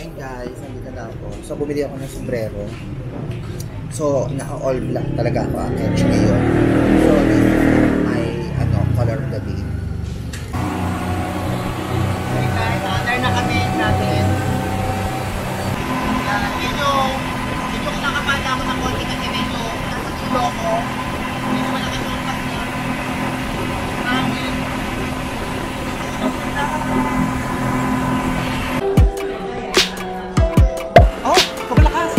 ayun guys, nandito na ako. So, bumili ako ng sombrero. So, naka-all black talaga ako ang catch ngayon. So, this is my, color of the day. Okay guys, order na kami natin. Medyo nakapala ako ng konti kasi medyo nasa tulo ko. Medyo malaki yung impact niya. Oh, kabalakas!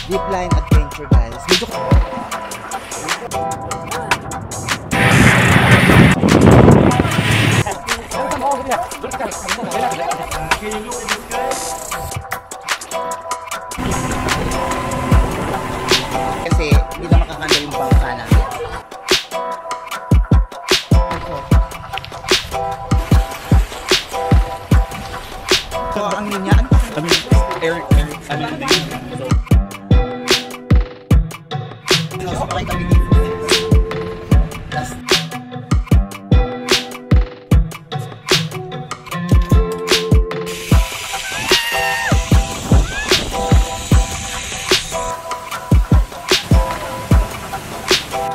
Deep line adventure guys. Medyo kasi hindi na makakanda yung bangka namin. So, ang linya, air,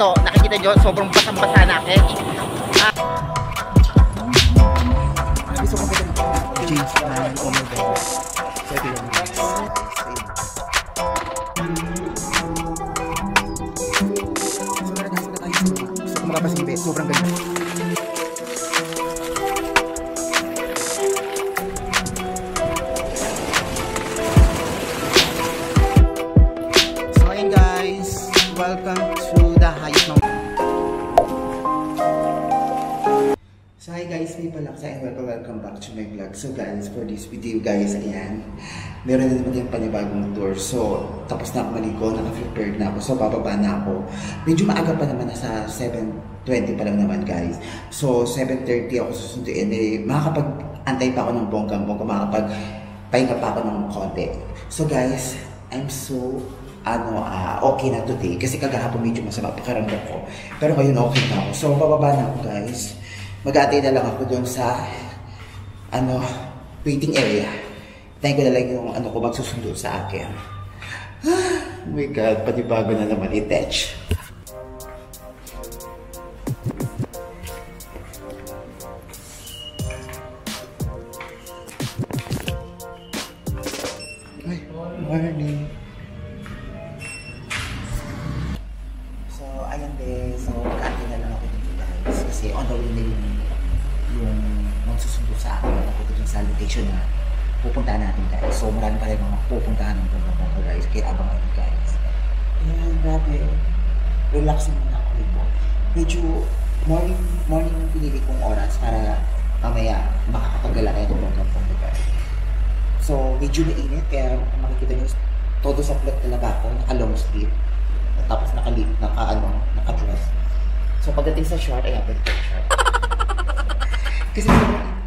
So, nakikita nyo, sobrang basang-basa na catch. gusto ko ganito. James Bond, oh my god. So, ito yung guys. Gusto ko makapasibi. Sobrang ganda. So, ayun guys. Welcome to the highest mountain. So hi guys, may palaksa and welcome back to my vlog. So guys, for this video guys, ayan, meron na naman yung panibagong tour. So, tapos na ako maligo, naka-prepared na ako. So, bababa na ako. Medyo maaga pa naman, nasa 7:20 pa lang naman guys. So, 7:30 ako susunduin. Makakapag-antay pa ako ng bonggang-bongga, makakapag-pahinga pa ako ng konti. So guys, I'm so okay na today. Kasi kagahapon medyo masama pakaramdam ko. Pero ngayon okay na ako. So, bababa na ako guys. Mag-aantay na lang ako doon sa waiting area. Tayo ko na lang yung ko magsusundo sa akin. Oh my god, pati bago na naman i-touch. Ay, morning. So, ayan din. So, mag-aantay na lang ako dito guys. Kasi on the way na yung magsusundo sa akin. Napunta dun sa location na pupuntahan natin guys. So, marami pa rin mga pupuntahan ng bongga guys. Kaya abangan nyo guys. Ayan, grabe. Relaxing muna ako dito. Medyo morning yung pinili kong oras para mamaya makakapagala tayo ng bongga guys. So, medyo mainit. Kaya makikita nyo, todo sa plot talaga ako. Naka-long sleeve. Tapos naka-dress. So, pagdating sa short, ayan, pwede ko short. Kasi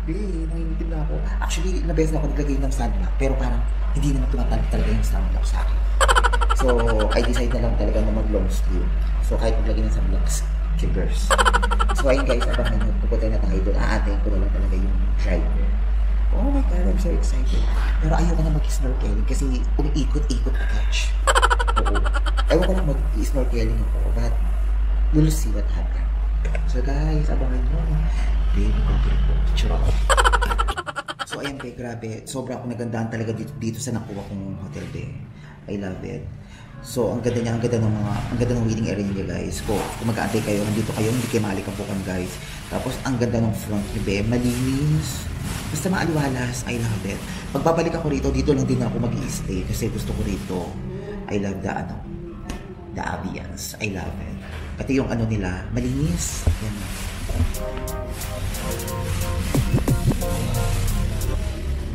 nangingitim na ako. Actually, nabes na ako naglagay ng sunblock. Pero parang hindi naman tumatalik talaga yung sunblock sa akin. So, I decide na lang talaga na mag-long sleeve. So, kahit maglagay ng sunblock, triggers. So, ayun guys, abangan nyo. Pupunta na tayo doon. Aantayin ko na lang talaga yung driver. Oh my god, I'm so excited. Pero ayoko na mag-snorkeling kasi umiikot-ikot na catch. Oo. Ewan ko lang mag-snorkeling ako. But, we'll see what happens. So guys, abangan nyo. Baby, content ko. Charot. So ayan be, grabe. Sobra akong nagandahan talaga dito sa nakuha kong hotel be. I love it. So ang ganda niya, ang ganda ng waiting area niya guys. Kung mag-aantay kayo, nandito kayo, hindi kayo maalikabukan guys. Tapos ang ganda ng front niya be, malinis. Basta maaliwalas, I love it. Pagbabalik ako rito, dito lang din ako mag-i-stay kasi gusto ko rito. I love the ambience. I love it. Pati yung nila, malinis. Yan.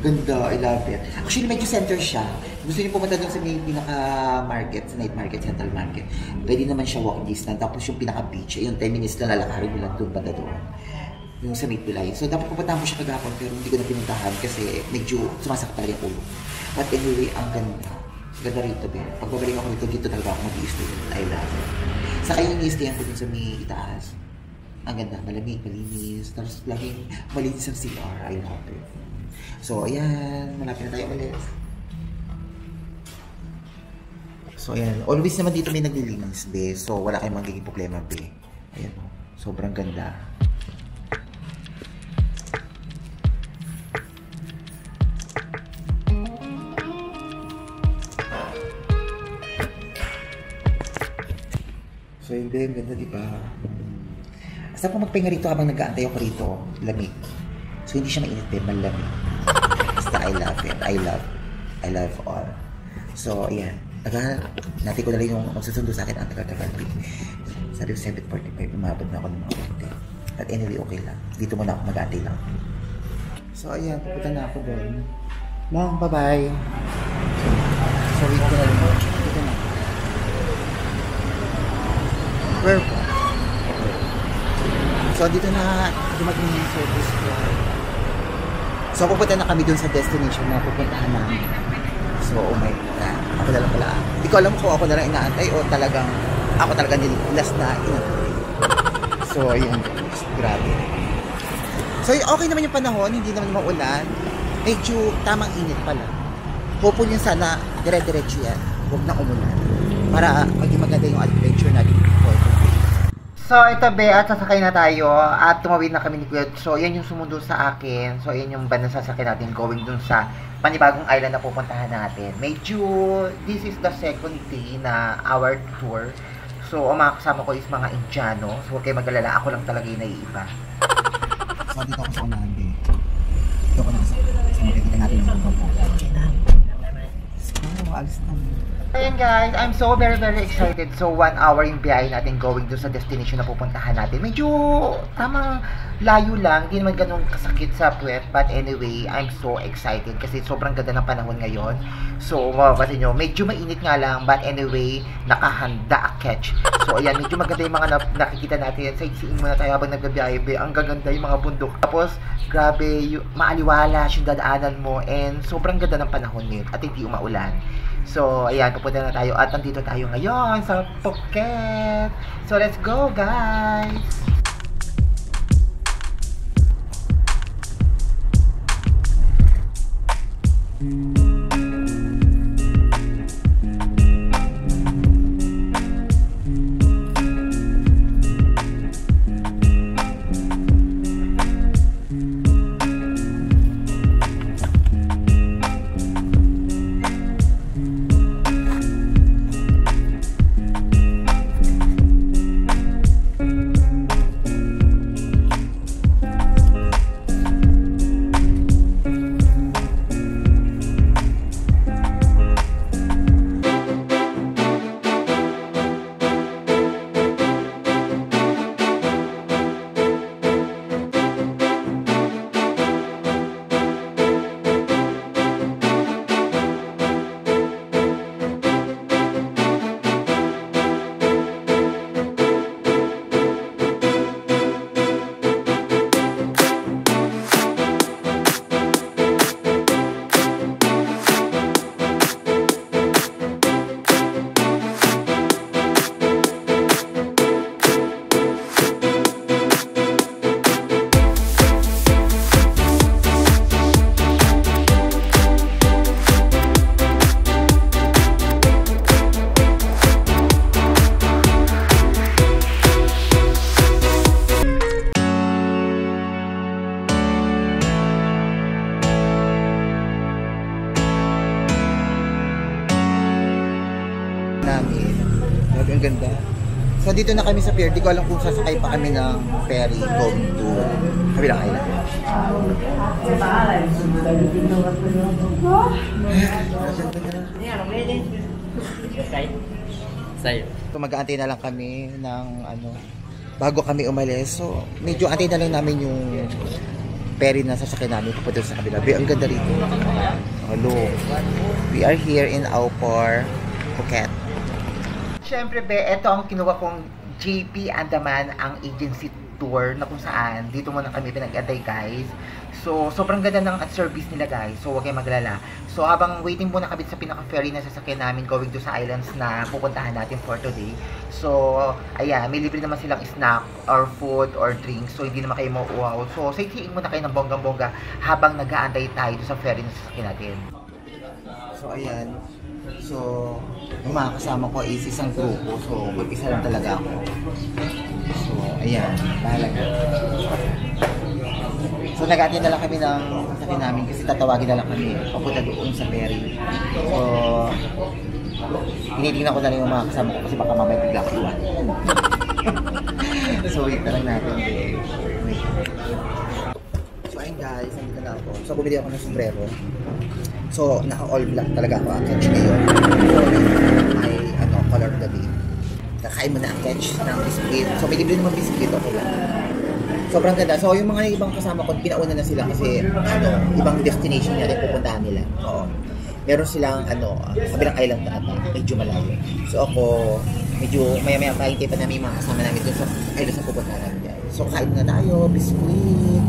Ganda, I love it. Actually, medyo center siya. Gusto niyo pumunta doon sa may pinaka-market, sa night market, central market. Pwede naman siya walking distance. Tapos yung pinaka-beach, yung 10 minutes na lalakarin nyo lang doon, banda doon. Yung sa Midway. So, dapat pupuntahan ko siya kagapon, pero hindi ko na pinuntahan kasi medyo sumasakit talaga yung ulo. But anyway, ang ganda. Ganda rito, Ben. Pagbabalik ako dito talaga ako mag-i-stay. I love it. Saka yung stay ko dun sa may itaas. Ang ganda, malamig, malinis. Tapos laging malinis ang CR. I love it. So, ayan. Malapit na tayo ulit. So, ayan. Always naman dito may naglilinis, be. So, wala kayong magiging problema, be. Ayan. Sobrang ganda. So, yun din. Ganda, diba? Basta po magpahinga rito habang nag-aantay ako rito. Lamig. So, hindi siya mainit, be. Malamig. Basta, I love it. I love all. So, ayan. Natin ko na rin yung magsusundo sa akin ang tagal-tagal. Sabi ko 7:45, umabot na ako ng mga konti. But anyway, okay lang. Dito muna ako, mag-aantay lang. So, ayan. Pupunta na ako doon. Long, bye-bye. So, wait ko na rin. Dito na. Where po? So, dito na dumating yung service ko. So, pupunta na kami dun sa destination na pupuntahan namin. So, oh my God. Ako na lang pala. Hindi ko alam kung ako na lang inaantay o talagang ako talaga last na inaantay. So, ayun. Grabe. So, okay naman yung panahon. Hindi naman maulan. Medyo tamang init pala. Hopefully yun sana dire-diretso yan. Huwag na umulan. Para maging maganda yung adventure natin. So, ito be, at sasakay na tayo at tumawid na kami ni Kuya. So, yan yung sumundo sa akin. So, yan yung van na sasakay natin going dun sa panibagong island na pupuntahan natin. Medyo, this is the second day na our tour. So, ang mga kasama ko is mga Indiano. So, huwag kayo mag-alala. Ako lang talaga yung naiiba. So, dito ako sa unahan, be. Dito ako na sa makikita natin yung mga so, alis na. Ayan guys, I'm so very excited. So 1 hour yung biyahe natin going doon sa destination na pupuntahan natin. Medyo tamang layo lang, hindi naman ganun kasakit sa puwet. But anyway, I'm so excited kasi sobrang ganda ng panahon ngayon. So mababasin nyo, medyo mainit nga lang. But anyway, nakahanda a catch. So ayan, medyo maganda yung mga nakikita natin. Sightseeing muna tayo habang nagbibiyahe. Ang gaganda yung mga bundok. Tapos, grabe, maaliwalas yung dadaanan mo. And sobrang ganda ng panahon ngayon at hindi umaulan. So, ayan, pupunta na tayo at nandito tayo ngayon sa Phuket. So, let's go, guys! Grabe, ang ganda. So, dito na kami sa pier. Di ko alam kung sasakay pa kami ng ferry going to kabilang island. So, mag-aantay na lang kami ng bago kami umalis. So, medyo antay na lang namin yung ferry na sasakay namin papunta sa kabila. Ang ganda rito. Hello. We are here in Aupor, Phuket. Siyempre, be, ito ang kinuha kong JP Andaman, ang agency tour na kung saan dito muna kami pinag-antay guys. So, sobrang ganda ng service nila guys. So, huwag kayong maglala. So, habang waiting muna kami sa pinaka-ferry na sasakyan namin going to sa islands na pupuntahan natin for today. So, ayan, may libre naman silang snack or food or drinks. So, hindi naman kayo mauuhaw. So, sightseeing muna kayo ng bonggang-bongga habang nag-aantay tayo sa ferry na sasakyan natin. So, ayan. So, yung mga kasama ko is isang grupo. So, mag-isa lang talaga ako. So, ayan. Bahala na. So, nag-aantay na lang kami ng sasakyan namin kasi tatawagin na lang kami papunta doon sa ferry. So, tinitingnan ko na lang yung mga kasama ko kasi baka mamaya bigla ko iwan. So, wait na lang natin. Wait. So, ayun guys, nandito na ako. So, bumili ako ng sombrero. So, naka-all black talaga ako ang catch ngayon. So, may color of the day. Kakain mo na ang catch ng biscuit. So, may libre naman biscuit. Okay lang. Sobrang ganda. So, yung mga ibang kasama ko, pinauna na sila kasi ibang destination na rin pupuntahan nila. Oo. Meron silang kabilang island na ata, medyo malayo. So, ako, medyo maya-maya kahintay pa namin mga kasama namin dun sa island na pupuntahan namin guys. So, kain na tayo, biscuit.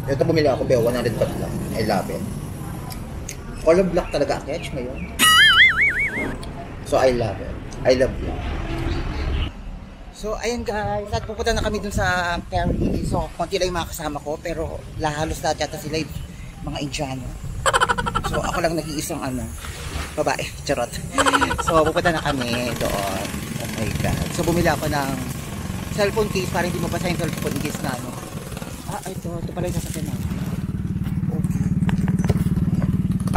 Ito bumili ako, 100 baht lang. I love it. Color black talaga ang catch ngayon. So, I love it. I love you. So, ayun guys. At pupunta na kami dun sa ferry. So, konti lang yung mga kasama ko. Pero, halos lahat yata sila yung mga Indiano. So, ako lang nag-iisang babae. Charot. So, pupunta na kami doon. Oh my God. So, bumili ako ng cellphone case para hindi mabasa yung cellphone case na ito pala yung sasakyan natin.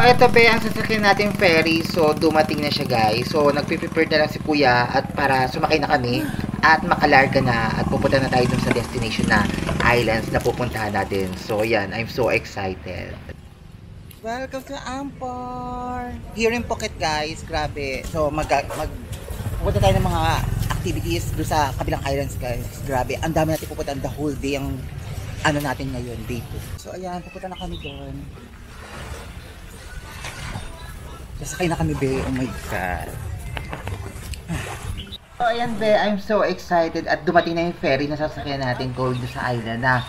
Ito ba ang sasakyan natin ferry. So, dumating na siya guys. So, nagpe-prepare na lang si kuya at para sumakay na kami at makalarga na at pupunta na tayo dun sa destination na islands na pupuntahan natin. So, yan. I'm so excited. Welcome to Ampor! Here in Phuket guys. Grabe. So, pupunta tayo ng mga activities doon sa kabilang islands guys. Grabe. Ang dami natin pupunta the whole day ang natin ngayon, day 2. So, ayan. Pupunta na kami doon. Sasakay na kami, be. Oh my God. So, ayan, be. I'm so excited. At dumating na yung ferry na sasakyan natin going sa island na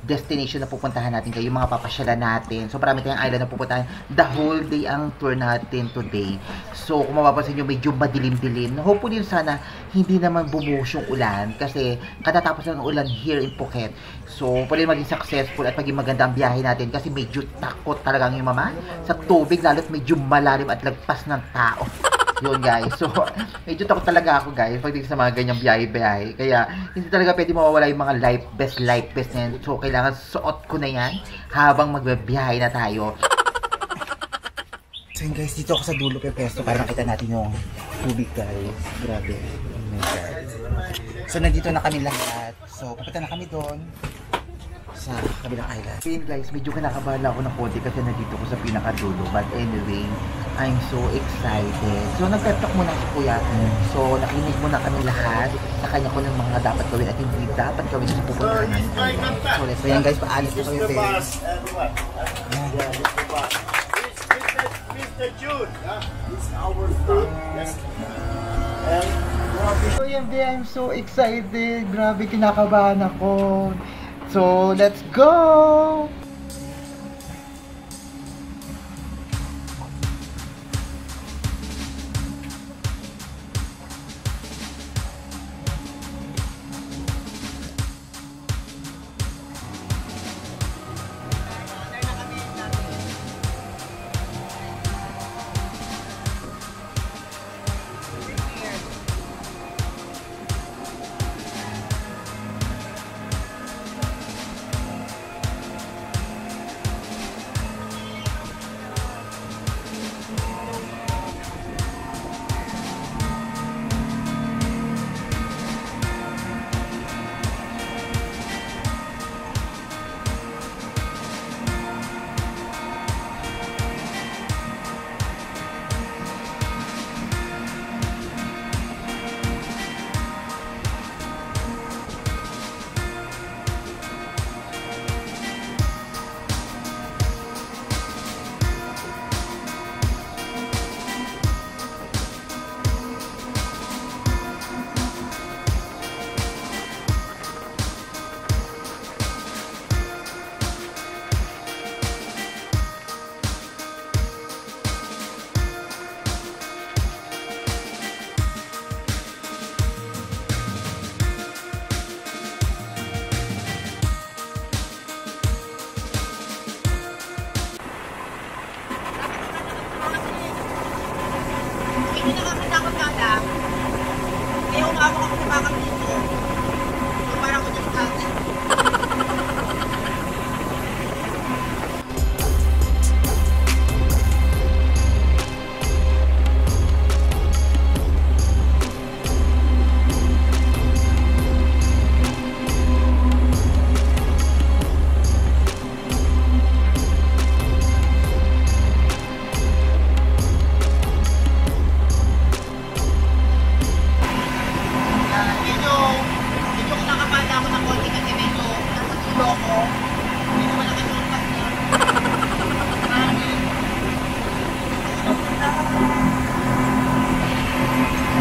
destination na pupuntahan natin kayo. Yung mga papasyalan natin. So, marami tayong island na pupuntahan. The whole day ang tour natin today. So, kung mapapansin nyo, medyo madilim-dilim. Hopefully, sana hindi naman bumuhos yung ulan. Kasi, katatapos ng ulan here in Phuket. So, pwede maging successful at maging maganda ang biyahe natin. Kasi medyo takot talagang yung mama sa tubig. Lalo't medyo malalim at lagpas ng tao. Yun guys. So, medyo takot talaga ako guys pagdating sa mga ganyang biyahe-biyahe. Kaya, hindi talaga pwede mawawala yung mga life vest na yan. So, kailangan suot ko na yan habang magbibiyahe na tayo. So yun guys, dito ako sa dulo kay Pesto para makita natin yung tubig guys. Grabe. Oh my God. So, nandito na kami lahat. So, pupunta na kami doon sa kabilang island. So yun guys, medyo kinakabahala ako ng konti kasi nandito ko sa pinakadulo. But anyway, I'm so excited. So, nag-pep talk muna si kuya. So, nakinig muna kami lahat sa kanya ko ng mga dapat gawin at hindi dapat gawin sa pupuntahan namin. So, yan guys, paalis na kami. Mr. Jude, it's our food. So, yan, I'm so excited. Grabe, kinakabahan ako. So, let's go!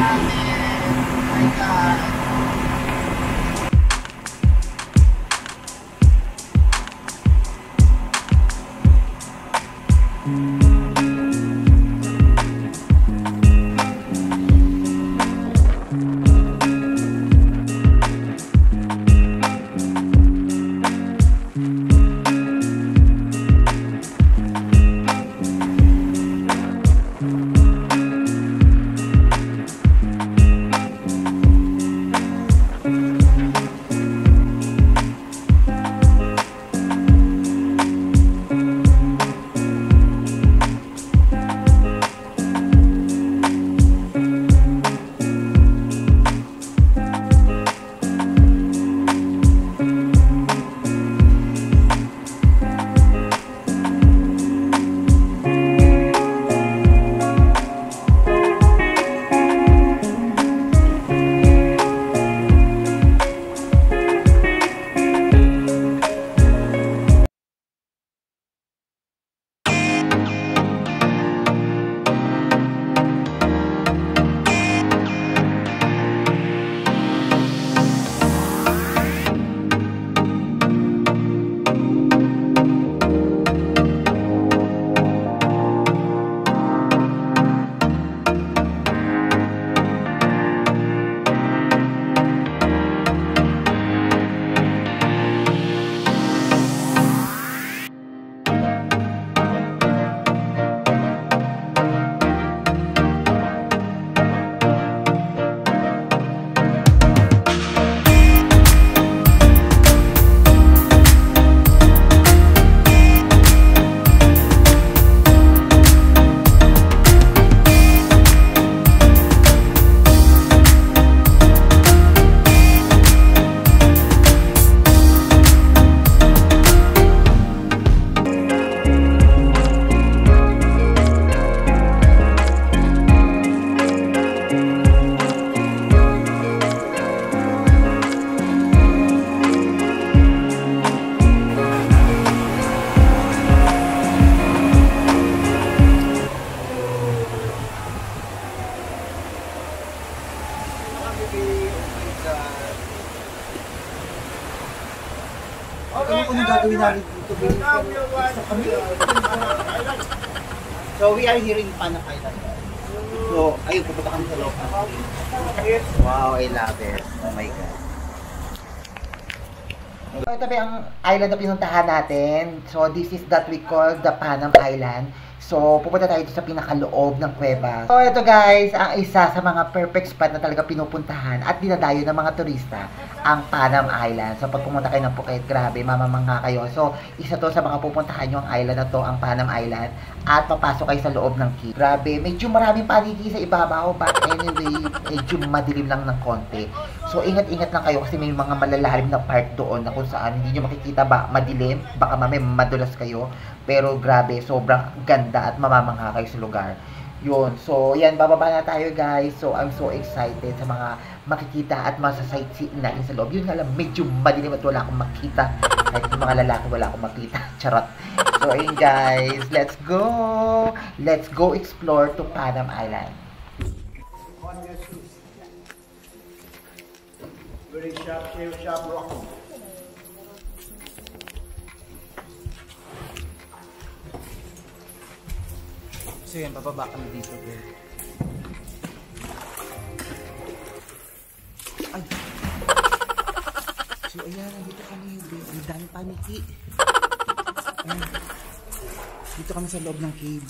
My God. Anong gagawin namin dito? So we are here in Panam Island. So, ayun, pupunta kami sa loob. Wow, I love it. Oh my God. So, ito ba ang island na pinuntahan natin? So, this is that we call the Panam Island. So, pupunta tayo sa pinakaloob ng kuweba. So, ito guys, ang isa sa mga perfect spot na talaga pinupuntahan at dinadayo ng mga turista, ang Panam Island. So, pag pumunta kayo ng Phuket, grabe, mamamangha kayo. So, isa to sa mga pupuntahan nyo ang island na to, ang Panam Island. At papasok kayo sa loob ng cave. Grabe, medyo maraming paniki sa ibabaw. But anyway, medyo madilim lang ng konti. So, ingat-ingat lang kayo kasi may mga malalalim na part doon na kung saan hindi nyo makikita ba madilim. Baka mamay madulas kayo. Pero grabe, sobrang ganda at mamamangha kayo sa lugar. Yun. So, yan, bababa na tayo guys. So, I'm so excited sa mga makikita at masa-sightseeing natin sa loob. Yun nga lang, medyo madilim at wala akong makita. Kahit yung mga lalaki, wala akong makita. Charot. So, ayun guys, let's go! Let's go explore to Panam Island. Very sharp rock. So yan, bababa kami dito. Ay! So ayan, dito kami. Ang dami paniki. Ayan. Dito kami sa loob ng cave.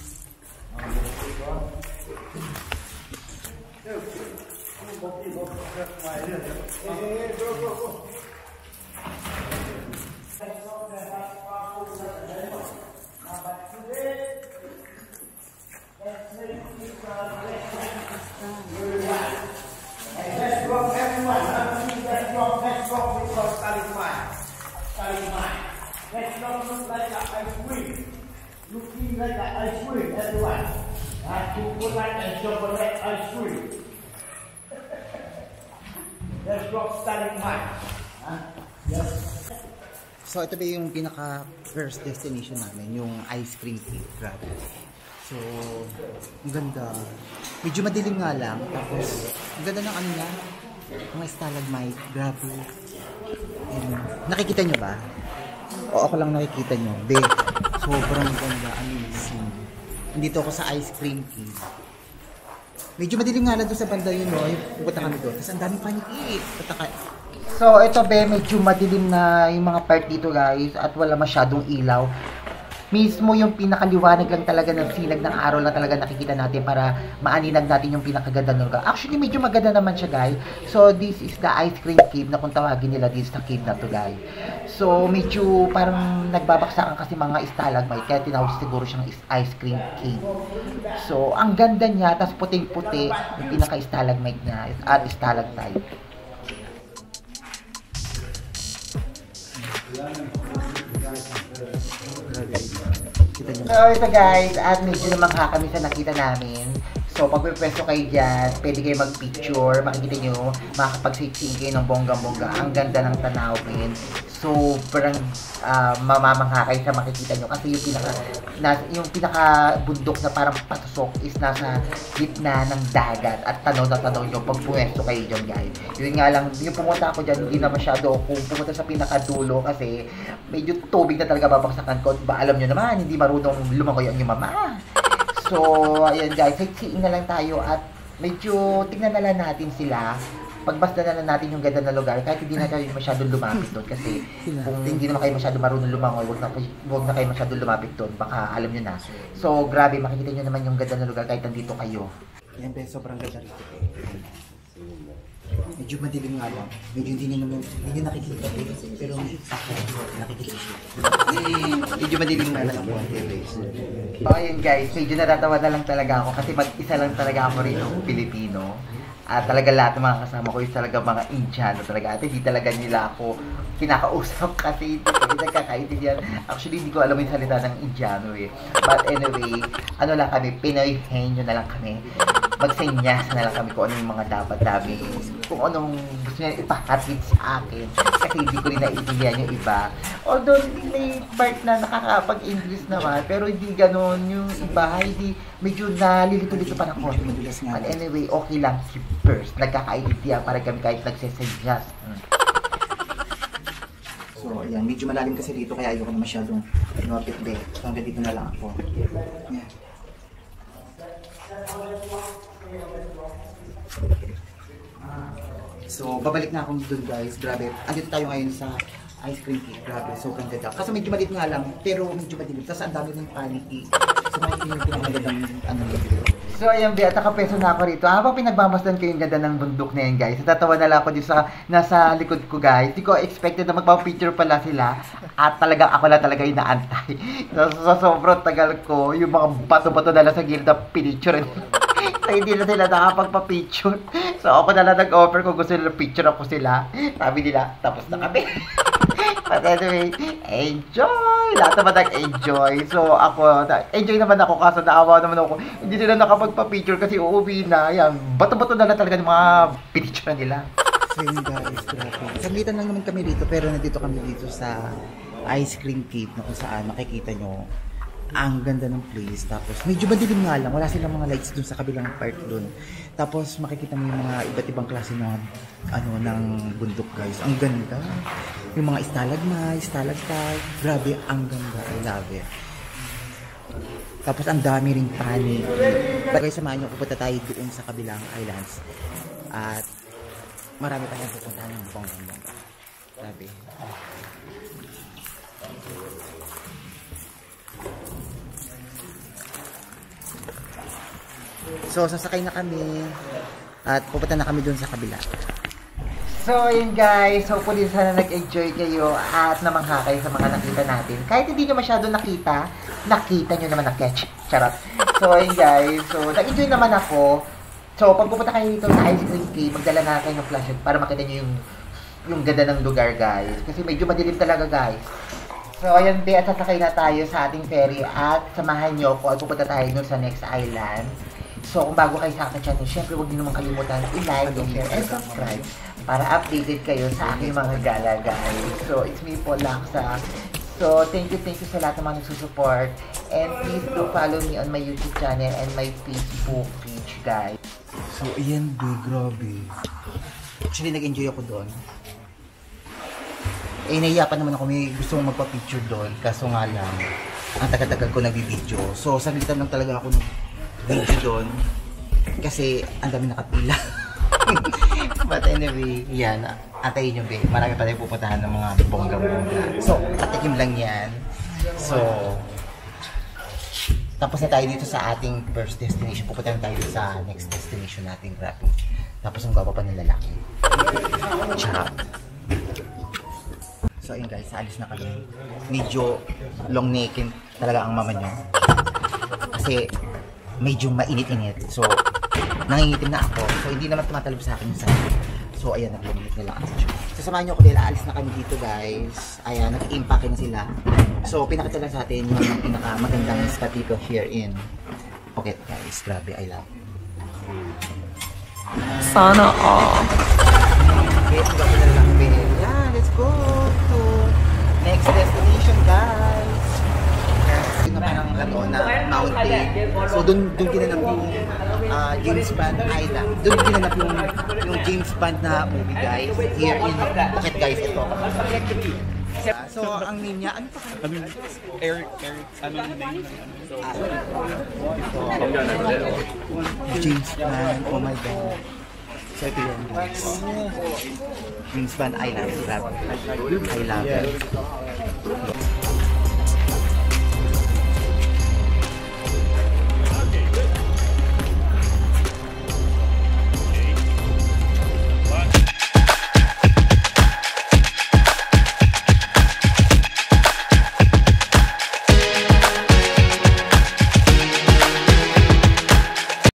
Looking like an ice cream, everyone. Chocolate and chocolate ice cream. Let's go starting mine. Yes. So ito ba yung pinaka first destination namin, yung ice cream cave. Grabe. So, ang ganda. Medyo madilim nga lang. Tapos, ang ganda ng ano niya. Mga stalagmite. Grabe. Ayan. Nakikita nyo ba? O ako lang nakikita nyo. Be, sobrang ganda. Amazing. Nandito ako sa ice cream cave. Medyo madilim nga lang doon sa banda yun, no? Pupunta kami doon. Kasi ang daming panikit. So, ito be, medyo madilim na yung mga part dito, guys. At wala masyadong ilaw. Mismo yung pinakaliwanag lang talaga ng sinag ng araw lang talaga nakikita natin para maaninag natin yung pinakaganda ng lugar. Actually, medyo maganda naman siya, guys. So, this is the ice cream cave na kung tawagin nila, this is the cave na to, guys. So, medyo parang nagbabaksakan kasi mga stalagmite, kaya tinawag siguro siyang ice cream cave. So, ang ganda niya, tas puting-puti yung pinaka-stalagmite niya at stalactite. So ito guys, at medyo namangha kami sa nakita namin. So pag may pwesto kayo dyan, pwede kayo mag-picture, makikita nyo, makakapag-sightseeing kayo ng bonggang-bongga. Ang ganda ng tanawin. So parang mamamangha kayo sa makikita nyo kasi yung pinaka bundok na parang patusok is nasa gitna ng dagat at tanaw na tanaw nyo pag pwesto kayo dyan guys. Yun nga lang, yung pumunta ako dyan, hindi na masyado kung pumunta sa pinakadulo kasi medyo tubig na talaga babaksakan ko. Diba, alam nyo naman, hindi marunong lumangoy ang yung mama. So, ayan guys, sightseeing na lang tayo at medyo tingnan na lang natin sila. Pagbasta na lang natin yung ganda na lugar kahit hindi na tayo masyadong lumapit doon kasi kung hindi naman kayo masyadong marunong lumangoy, huwag na kayo masyadong lumapit doon, baka alam nyo na. So, grabe, makikita nyo naman yung ganda na lugar kahit nandito kayo. Ayan, sobrang ganda rito. Medyo madilim nga lang. Medyo hindi nyo nakikita pero nakikita siya. Medyo madilim nga lang. So ayun guys, medyo natatawa na lang talaga ako kasi mag-isa lang talaga ako rito, Pilipino. At talaga lahat ng mga kasama ko is talaga mga Indiano talaga. At hindi talaga nila ako kinakausap kasi hindi ko nagkakaintindihan. Actually, hindi ko alam yung salita ng Indiano eh. But anyway, ano lang kami, Pinoy henyo na lang kami. Magsenyas na lang kami kung ano yung mga dapat namin. Kung anong gusto niya ipahatid sa akin. Kasi hindi ko rin naiintindihan yung iba. Although, may part na nakakapag-English naman. Pero hindi ganon yung iba. Hindi, medyo nalilito-lito pa ng konti. But anyway, okay lang. First, nagkakaintindihan para kami kahit nagsesenyas. So, ayan. Medyo malalim kasi dito kaya ayoko na masyadong inopit-be. So, hanggang dito na lang ako. Ayan. So, babalik na akong doon guys. Grabe. Andito tayo ngayon sa ice cream cake. Grabe. Sobrang ganda. Kasi medyo maliit nga lang. Pero medyo madilim. Tapos ang dami ng paniki. So, makikita yung pinakagandang ano dito. So, ayan, Bea. Nakapeso na ako rito. Habang pinagmamasdan ko yung ganda ng bundok na yan, guys. Natatawa na lang ako dito sa nasa likod ko, guys. Hindi ko expected na magpapicture pala sila. At talagang ako lang talaga yung naantay. So, sobrang tagal ko. Yung mga bato-bato na lang sa gilid na pinicture. So, hindi na sila nakapagpa-picture. So, ako na lang nag-offer kung gusto nila picture ako sila. Sabi nila, tapos na kami. But anyway, enjoy! Lahat naman nag-enjoy. So, ako, enjoy naman ako kaso naawa naman ako. Hindi nila nakapagpa-picture kasi uuwi na. Yan, bato-bato na lang talaga ng mga picture nila. So, yun guys, grabe. Saglitan lang naman kami dito, pero nandito kami dito sa ice cream cave na kung saan makikita nyo. Ang ganda ng place. Tapos, medyo madilim nga lang. Wala silang mga lights dun sa kabilang part dun. Tapos, makikita mo yung mga iba't ibang klase ng, ng bundok, guys. Ang ganda. Yung mga stalagmite, stalactite. Grabe, ang ganda. I love it. Tapos, ang dami ring panig. Guys, samahan nyo, pupunta tayo doon sa kabilang islands. At, marami tayong pupuntahan ng bonggang-bongga. Grabe. So, sasakay na kami at pupunta na kami dun sa kabila. So, yun guys. Hopefully, sana nag-enjoy kayo at namangha kayo sa mga nakita natin. Kahit hindi nyo masyado nakita nyo naman na catch. Charot. So, yun guys. So, nag-enjoy naman ako. So, pag pupunta kayo dito sa ice cream cave, magdala na kayo ng flashlight para makita nyo yung ganda ng lugar, guys. Kasi medyo madilim talaga, guys. So, ayan, at sasakay na tayo sa ating ferry at samahan nyo ko at pupunta tayo dun sa next island. So, kung bago kayo sa aking channel, syempre huwag niyo naman kalimutan i-like, share, and subscribe para updated kayo sa aking mga gala, guys. So, it's me po, Laksa. So, So, thank you sa lahat ng mga nagsusupport. And please do follow me on my YouTube channel and my Facebook page, guys. So, ayan, grabe. Actually, nag-enjoy ako doon. Eh, nahiya pa naman ako. May gusto kong magpa-picture doon. Kaso nga lang, ang tagal-tagal ko nag-video. So, saglitan lang talaga ako ng video doon. Kasi, ang dami nakapila. But anyway, yan. Antayin nyo, babe. Marami pa tayo pupuntahan ng mga bongga-bongga. So, patikim lang yan. So, tapos na tayo dito sa ating first destination. Pupunta na tayo sa next destination natin. Grabe. Tapos ang gwapo pa ng lalaki. Charot. So ayun guys, alis na kami. Medyo long naked talaga ang mama nyo. Kasi medyo mainit-init. So, nangingitim na ako. So, hindi naman tumatalab sa akin yung sana. So, ayan, nag-limit na lang ako. So, samahan nyo ako dahil aalis na kami dito guys. Ayan, nag-i-impact na sila. So, pinakita lang sa atin yung pinakamagandang spot dito here in Phuket guys. Grabe, I love it. Sana all. Okay, ang gawin na lang, babe. Yeah, let's go to next destination, guys. Yun naman ang na mountain. So, doon ginanap yung James Bond Island. Doon ginanap yung James Bond na movie, guys. Here in Phuket, guys. Ito. So, ang name niya, ano pa ka? Eric, ano yung name? James Bond, oh my God. So, ito yun, guys. James Bond Island. I love it.